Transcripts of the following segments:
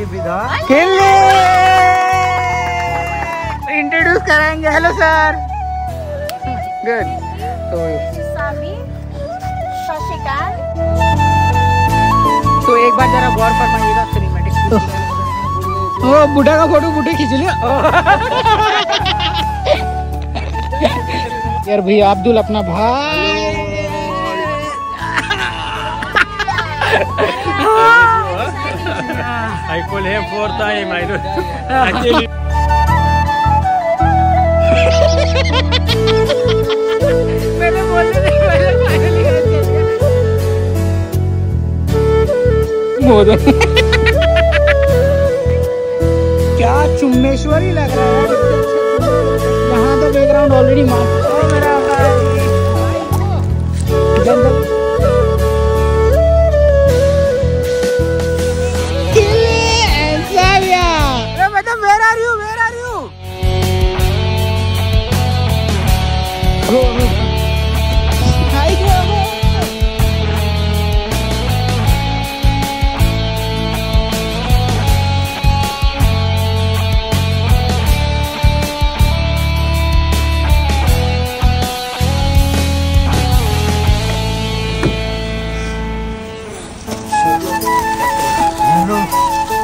Finally विदा खेलने introduce कराएंगे। Hello sir. गुड। तो शशिकांत। तो एक बार जरा गौर फरमाइएगा सिनेमैटिक। वो बुढ़ा का फोटो बुढ़े खींच लिया यार भैया अब्दुल अपना भाई। I call him 4 times. I know. Actually. मैंने बोलने से पहले फाइनली मोदन क्या चुम्मेश्वरी लग रहा है यहाँ तो बैकग्राउंड ऑलरेडी मार मेरा भाई जंगल Where are you? Where are you? Go. Hi, go.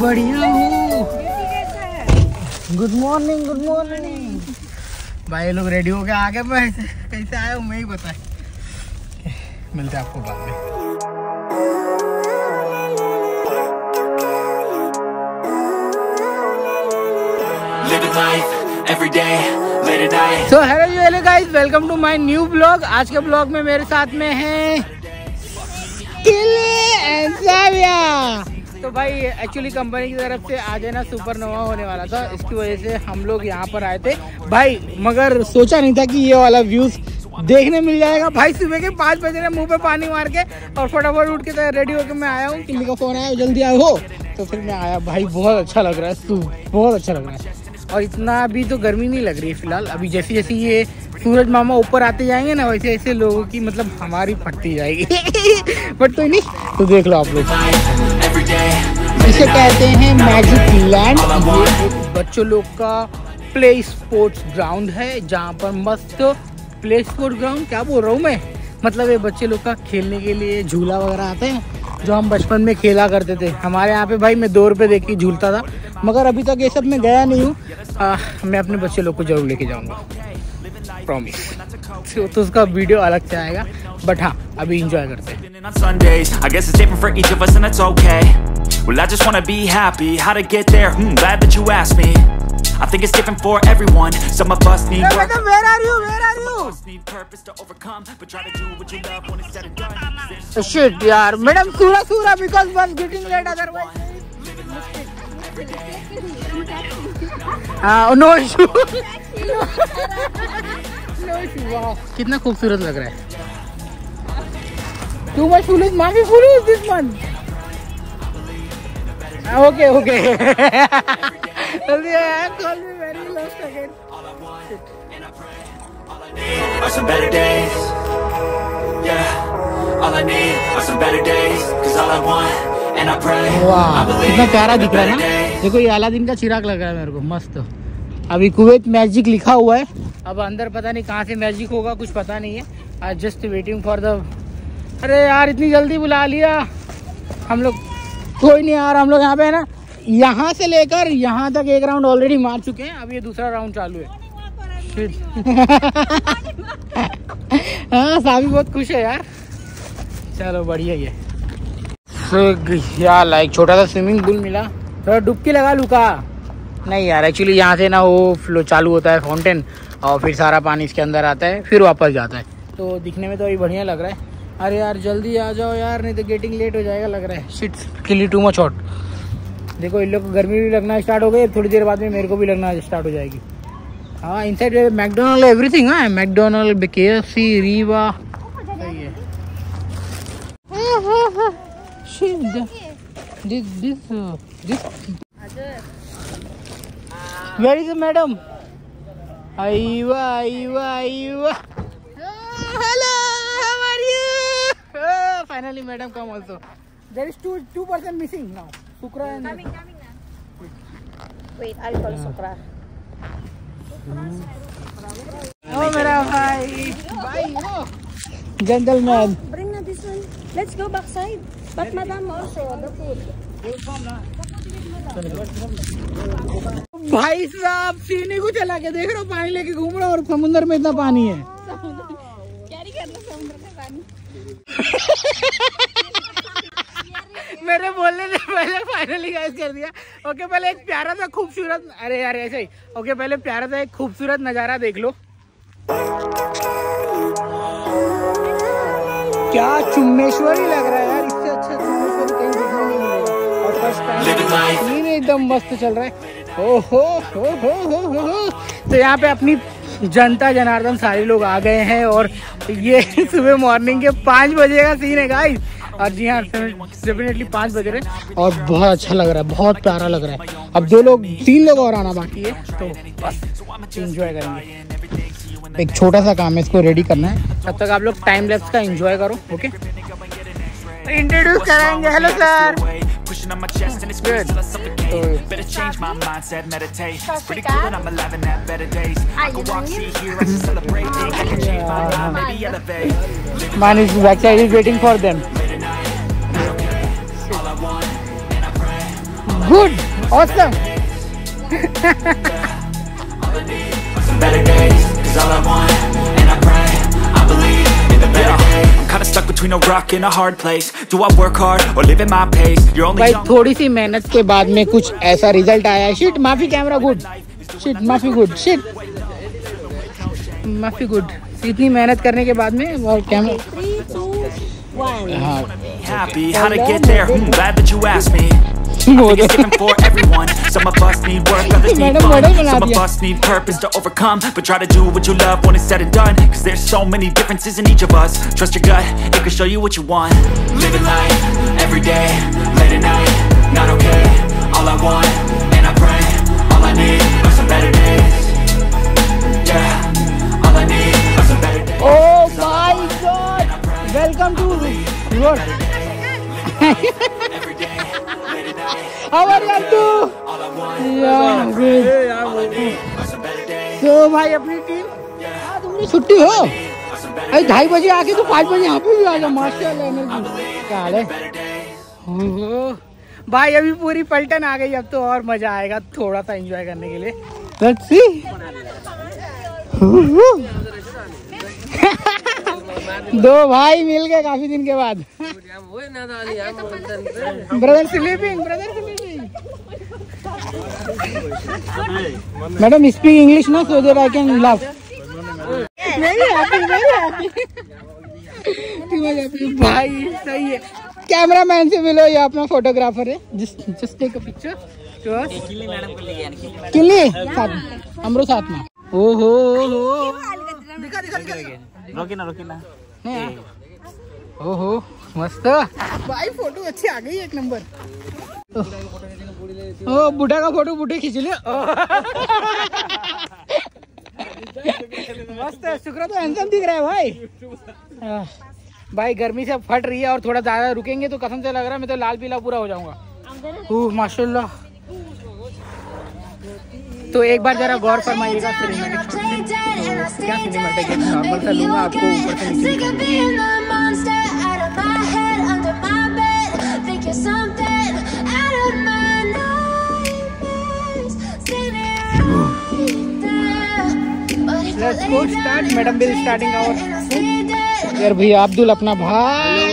बढ़िया हूँ। Good morning good morning. भाई लोग रेडी हो के आगे मैं कैसे आया हूँ मैं ही बता। मिलते हैं आपको बाद में। So hello guys, welcome to my new blog. आज के ब्लॉग में मेरे साथ में है तो भाई एक्चुअली कंपनी की तरफ से आज है ना सुपरनोवा होने वाला था, इसकी वजह से हम लोग यहाँ पर आए थे भाई, मगर सोचा नहीं था कि ये वाला व्यूज देखने मिल जाएगा। भाई सुबह के 5 बजे मुंह पे पानी मार के और फटाफट उठ के रेडी होकर मैं आया हूँ। किल्ली का फोन आया जल्दी आए हो तो फिर मैं आया। भाई बहुत अच्छा लग रहा है, बहुत अच्छा लग रहा है और इतना अभी तो गर्मी नहीं लग रही है फिलहाल। अभी जैसे जैसे ये सूरज मामा ऊपर आते जाएंगे ना वैसे ऐसे लोगों की मतलब हमारी फटती जाएगी बट कोई नहीं, तो देख लो आप लोग। इसे कहते हैं मैजिक लैंड। ये बच्चों लोग का प्ले स्पोर्ट्स ग्राउंड है जहाँ पर मस्त प्ले स्पोर्ट्स ग्राउंड क्या बोल रहा हूँ मैं, मतलब ये बच्चे लोग का खेलने के लिए झूला वगैरह आते हैं जो हम बचपन में खेला करते थे। हमारे यहाँ पे भाई मैं 2 रुपये दे के झूलता था, मगर अभी तक ये सब में गया नहीं हूँ। मैं अपने बच्चे लोग को जरूर लेके जाऊँगा, प्रॉमिस। तो उसका वीडियो अलग से आएगा, बट हाँ अभी इंजॉय करते हैं। Well, I just wanna be happy. How to get there? Glad that you asked me. I think it's different for everyone. Some of us need work. Where are you? Where are you? Need purpose to overcome, but try to do what you love when it's said and done. Shit, yaar. Madam, Sura, because bus getting late otherwise. No issue. No issue. Wow. कितना खूबसूरत लग रहा है। Too much foolish, mommy foolish this month. Okay. जल्दी आया, call me very lost again. Are some better days. Yeah. All I need are some better days. 'Cause all I want and I pray. वाह, कितना प्यारा दिख रहा है ना। देखो ये अलादीन का चिराग लग रहा है मेरे को, मस्त। अभी कुवैत मैजिक लिखा हुआ है, अब अंदर पता नहीं कहाँ से मैजिक होगा, कुछ पता नहीं है। I just waiting for the. अरे यार इतनी जल्दी बुला लिया हम लोग। कोई नहीं यार, हम लोग यहाँ पे है ना, यहाँ से लेकर यहाँ तक एक राउंड ऑलरेडी मार चुके हैं, अब ये दूसरा राउंड चालू है। हाँ साभी बहुत खुश है यार। चलो बढ़िया ये यार, लाइक छोटा सा स्विमिंग पूल मिला, थोड़ा डुबकी लगा लूँ का। नहीं यार एक्चुअली यहाँ से ना वो फ्लो चालू होता है फाउंटेन, और फिर सारा पानी इसके अंदर आता है फिर वापस जाता है, तो दिखने में तो अभी बढ़िया लग रहा है। अरे यार जल्दी आ जाओ यार, नहीं तो गेटिंग लेट हो जाएगा लग रहा है। शिट किली टू मच हॉट। देखो इन लोग को गर्मी भी लगना स्टार्ट हो गई, थोड़ी देर बाद में मेरे को भी लगना स्टार्ट हो जाएगी। हाँ इनसाइड मैकडोनल्ड एवरीथिंग है, McDonald, KFC, Rewa. Where is the madam? Aywa. Hello, how are you? Finally, madam come also. There is two person missing now. Shukra and coming. Wait, alcohol sukra. Oh, मेरा भाई वो gentleman. Bring na this one. Let's go backside. But madam also the food. भाई साहब सीने को चला के देख रहे हो, पानी लेके घूम रहा और समुद्र में इतना पानी है। कैरी कर लो समुद्र में पानी। मेरे बोलने से पहले फाइनली गाइस कर दिया। ओके, पहले एक प्यारा सा खूबसूरत, अरे यार ऐसे ही। ओके, पहले प्यारा सा एक खूबसूरत नजारा देख लो। क्या चुम्मेश्वरी लग रहा है यार, इससे अच्छा चुम्मेश्वरी कहीं देखने नहीं मिलेगा। और फर्स्ट टाइम एकदम मस्त चल रहा है। ओहो हो। तो यहाँ पे अपनी जनता जनार्दन सारे लोग आ गए हैं और ये सुबह मॉर्निंग के 5 बजे का सीन है गाइस। और जी हाँ, डेफिनेटली 5 बज रहे और बहुत अच्छा लग रहा है, बहुत प्यारा लग रहा है। अब 3 लोग और आना बाकी है, तो बस एंजॉय करेंगे। एक छोटा सा काम है, इसको रेडी करना है। तब तक आप लोग टाइम लैप्स का एंजॉय करो। ओके, इंट्रोड्यूस कराएंगे। Hello sir. Pushing on my chest and it's crazy till I suffocate. Better change my mindset, meditate. Pretty cool and I'm alive and have better days. I can walk, see, hear, I can celebrate. Think I can change my mind, maybe elevate. Man is backside is waiting for them. Good, awesome. Better days, 'cause all I want, and I pray, I believe in the better days. I'm kinda stuck between a rock and a hard place. Do I work hard or live at my pace? You're only भाई young. थोड़ी सी मेहनत के बाद में कुछ ऐसा result आया है। शिट, माफी कैमरा गुड। शिट, माफी गुड। शिट, माफी गुड। इतनी मेहनत करने के बाद में और कैमरा 3, 2, 1. हाँ Happy, how to get there? Glad that you asked me. I think it's different for everyone. Some of us need work, others need fun. Some of us need purpose to overcome. But try to do what you love when it's said and done. 'Cause there's so many differences in each of us. Trust your gut, it can show you what you want. Living life, every day, late at night, not okay. All I want, and I pray, all I need are some better days. Yeah, all I need are some better days. Oh my God! Welcome to what? Every day, late at night. How are you too? Yeah, good. तो भाई अपनी team तुमने छुट्टी हो? अरे 2:30 बजे आके तो 5 बजे यहाँ पे भी आ जाओ। माशाल्लाह एनर्जी क्या हाल है? भाई अभी पूरी पलटन आ गई, अब तो और मजा आएगा थोड़ा सा एंजॉय करने के लिए। Let's see. दो भाई मिल गए काफी दिन के बाद। Brother sleeping. Madam speak English ना, so that I can laugh. Very happy भाई, सही है। कैमरामैन से मिलो, ये अपना फोटोग्राफर है। Just take a picture to us. किल्ली साथ में, हमरो साथ में। ओहो दिखा रोकी ना नहीं। ओहो मस्त भाई, फोटो अच्छी आ गई, एक नंबर। ओ बुढ़ा का फोटो बुढ़े खींच ले। मस्त है, शुक्र तो हैंडसम दिख रहा है भाई। भाई गर्मी से फट रही है और थोड़ा ज्यादा रुकेंगे तो कसम से लग रहा है मैं तो लाल पीला पूरा हो जाऊंगा। ओह माशाल्लाह। तो एक बार जरा गौर फरमाइएगा। सिनेमैटिक क्या सिनेमैटिक, नॉर्मल सा लूंगा आपको ऊपर से नीचे। Let's go start. Madam will starting our food. यार भैया अब्दुल अपना भाई।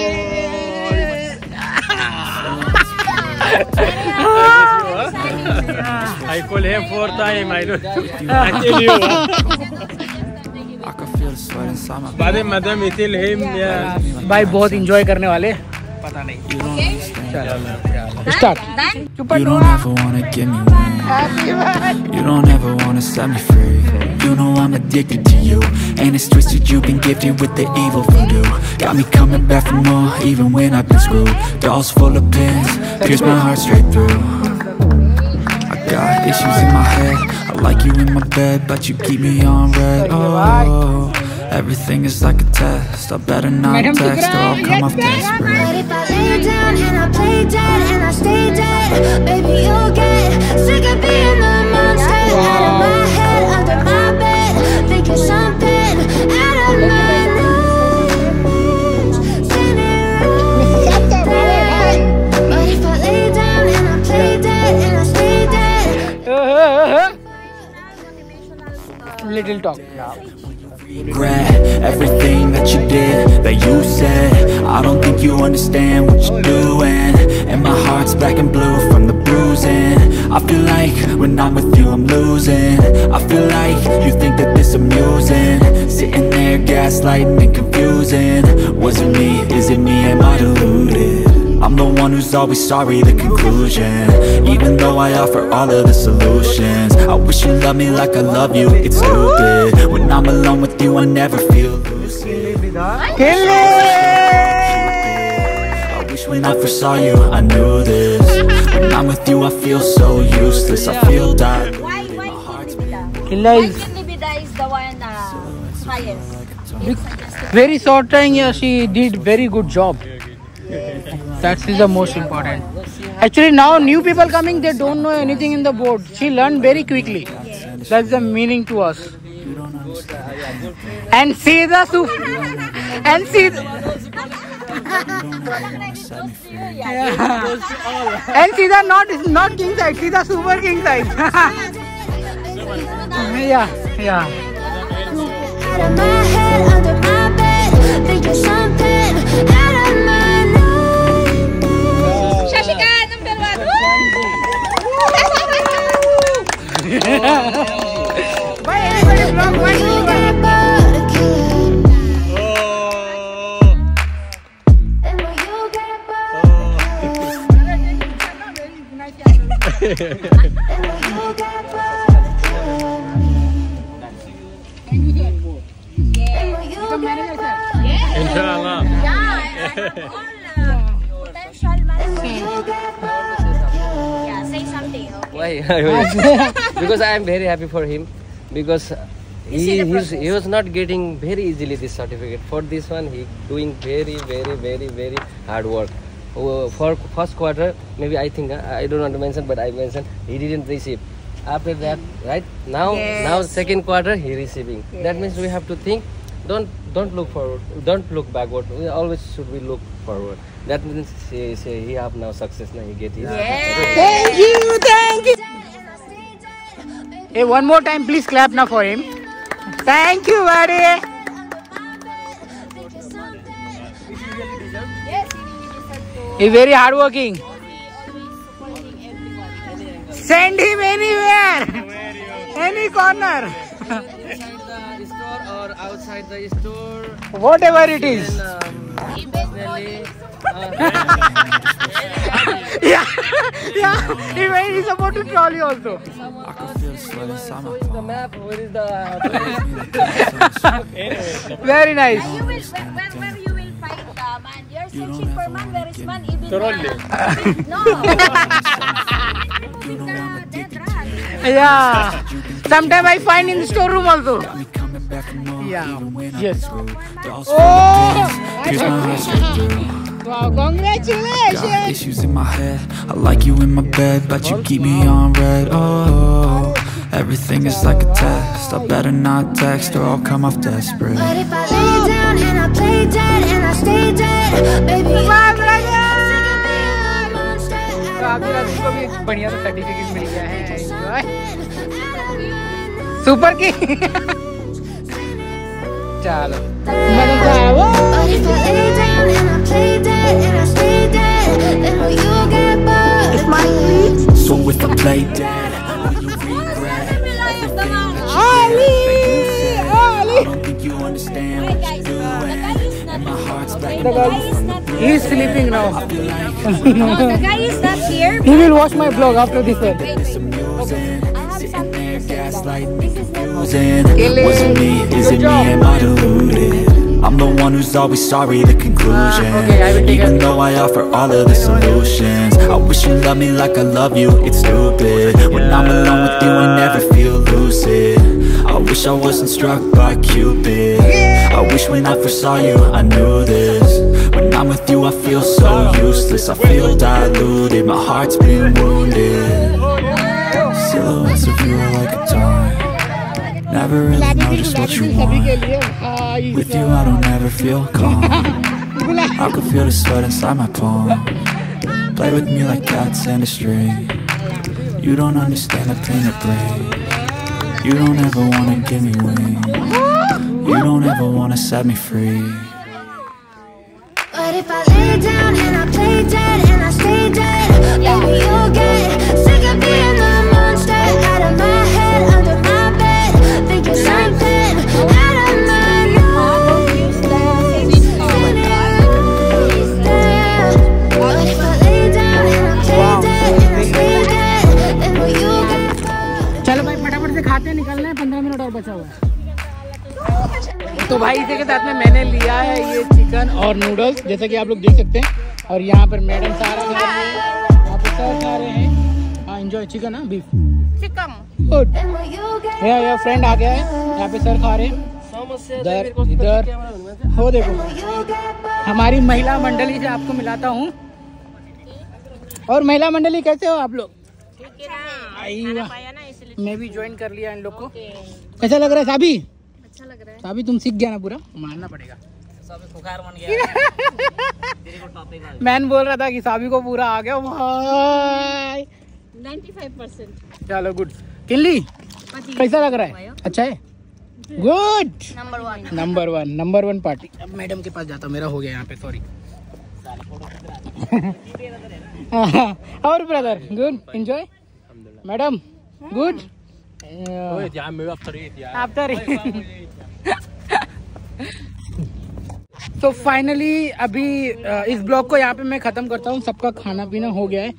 I call him 4 times. I don't. I tell you. I can feel the sweat inside my But madam, I tell him. Yeah. भाई बहुत enjoy करने वाले, पता नहीं। Start. You don't ever wanna give me wings. You don't ever wanna set me free. You know I'm addicted to you, and it's twisted. You've been gifted with the evil voodoo. Got me coming back for more, even when I've been screwed. Dolls full of pins, pierce my heart straight through. I got issues in my head. I like you in my bed, but you keep me on red. Oh, everything is like a test. I better not text or I'll come off desperate. But if I lay down and I play dead and I stay dead, baby you'll get little talk. Regret everything that you did, that you said. I don't think you understand what you're doing, and my heart's black and blue from the bruising. I feel like when I'm with you I'm losing. I feel like you think that this amusing, sitting there gaslighting and confusing. Was it me? Is it me? Am I deluded? I'm the one who's always sorry, the conclusion. Even though I offer all of the solutions, I wish you loved me like I love you, it's stupid. When I'm alone with you I never feel lucid. I wish when I first saw you I knew this. When I'm with you I feel so useless, I feel tired. Why Killa is Libida is the one highest? very short time. Yeah, she did very good job. That is the most important. Actually, now new people coming, they don't know anything in the board. She learned very quickly. That's the meaning to us. And see the soup. And see. And see the not king size. See the super king size. Yeah, yeah. Out of my head, under my bed, thinking something out of my nightmares. Shashikant, number 1. Bye everybody, vlog one. You got bored of killing me. And when you got bored of killing me. And when you got bored of killing me. And when you got bored of Inshallah. Potential man. And when you got bored of killing me. Yeah, say something. Okay. Why? Because I am very happy for him, because he was not getting very easily this certificate. For this one he doing very hard work. For first quarter, maybe I think I don't want to mention, but I mentioned he didn't receive. After that, right now, now second quarter he receiving. That means we have to think. Don't look forward. Don't look backward. We always should we look forward. That means he have now success. Now he get his. Thank you, thank you. Hey, one more time, please clap now for him. Thank you, buddy. He's very hardworking. Send him anywhere, any corner. Inside the store or outside the store. Whatever it is. Yeah, even he's about to troll you also. I can feel the sweat inside my Where is the map? Where is the Very nice. Where you will find the man? You're searching for man. Where is man? Even no. Yeah. Sometimes I find in the storeroom also. Yeah. Yes. Oh! Wow, congratulations! Got issues in my head. I like you in my bed, but you keep me on red. Oh, everything is like a test. I better not text or I'll come off desperate. But if I lay down and I play dead and I stay dead, baby, तो आप को भी एक बढ़िया सा certificate मिल गया है. Super की. चलो. But if I lay down and I play dead and I stay dead, then will you get bored? It's my sleep. So if I play dead, will you regret everything that you said? I don't think you understand what you're doing, and my heart's black and blue from the bruising. He is sleeping now. No, the guy is not here. He will watch my vlog after this one. Was it me? Is it me? Am I deluded? I'm the one who's always sorry, the conclusion. Even though I offer all of the solutions, I wish you loved me like I love you, it's stupid. When I'm alone with you I never feel lucid. I wish I wasn't struck by Cupid. I wish when I first saw you I knew this. When I'm with you I feel so useless, I feel diluted, my heart's been wounded. Silhouettes of you are like a taunt. Never really know just what you want. With you I don't ever feel calm. I can feel the sweat inside my palm. Play with me like cats and a string. You don't understand the pain it brings. You don't ever wanna give me wings. You don't ever wanna set me free. But if I lay down and I play dead and I stay dead, maybe you'll get sick of being the monster out of my head, under my bed, thinking something out of my nose. But if I lay down and I play dead and I stay dead, then will you get चलो भाई फटाफट से खाते हैं, निकलना है, 15 minute और बचा हुआ है। तो भाई इसी के साथ में मैंने लिया है ये चिकन और नूडल्स, जैसा कि आप लोग देख सकते हैं। और यहाँ पर मैडम सारा खा रहे हैं, यहाँ पे सर खा रहे हैं। हाँ एंजॉय चिकन, हाँ बीफ चिकन। गुड। ये फ्रेंड आ गया है, यहाँ पे सर खा रहे हैं। इधर इधर हो देखो, हमारी महिला मंडली से आपको मिलाता हूँ। और महिला मंडली कैसे हो आप लोग? मैं भी ज्वाइन कर लिया इन लोग को। कैसा लग रहा है साबी? अच्छा लग रहा है। साबी तुम सीख गया ना, पूरा मानना पड़ेगा। मैन बोल रहा था कि साबी को पूरा आ गया भाई। 95%। चलो गुड। किल्ली कैसा लग रहा है? अच्छा है, गुड। Number one party. अब मैडम के पास जाता हूँ, मेरा हो गया यहाँ पे, सॉरी। और brother good, enjoy. Madam good. After तो फाइनली अभी इस ब्लॉग को यहाँ पे मैं खत्म करता हूँ। सबका खाना पीना हो गया है,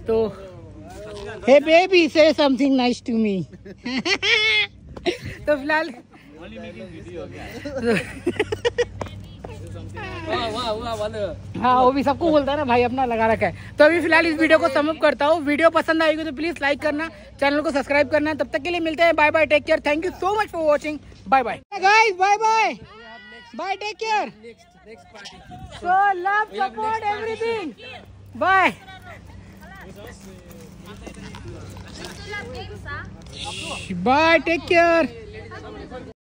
तो hey baby say something nice to me. तो फिलहाल हाँ वो भी सबको बोलता है ना भाई, अपना लगा रखा है। तो अभी फिलहाल इस वीडियो को समाप्त करता हूँ। वीडियो पसंद आएगी तो प्लीज लाइक करना, चैनल को सब्सक्राइब करना। तब तक के लिए मिलते हैं, bye bye, take care, thank you so much for watching, bye bye guys, bye bye bye, take care, so love, support, everything, bye bye, take care.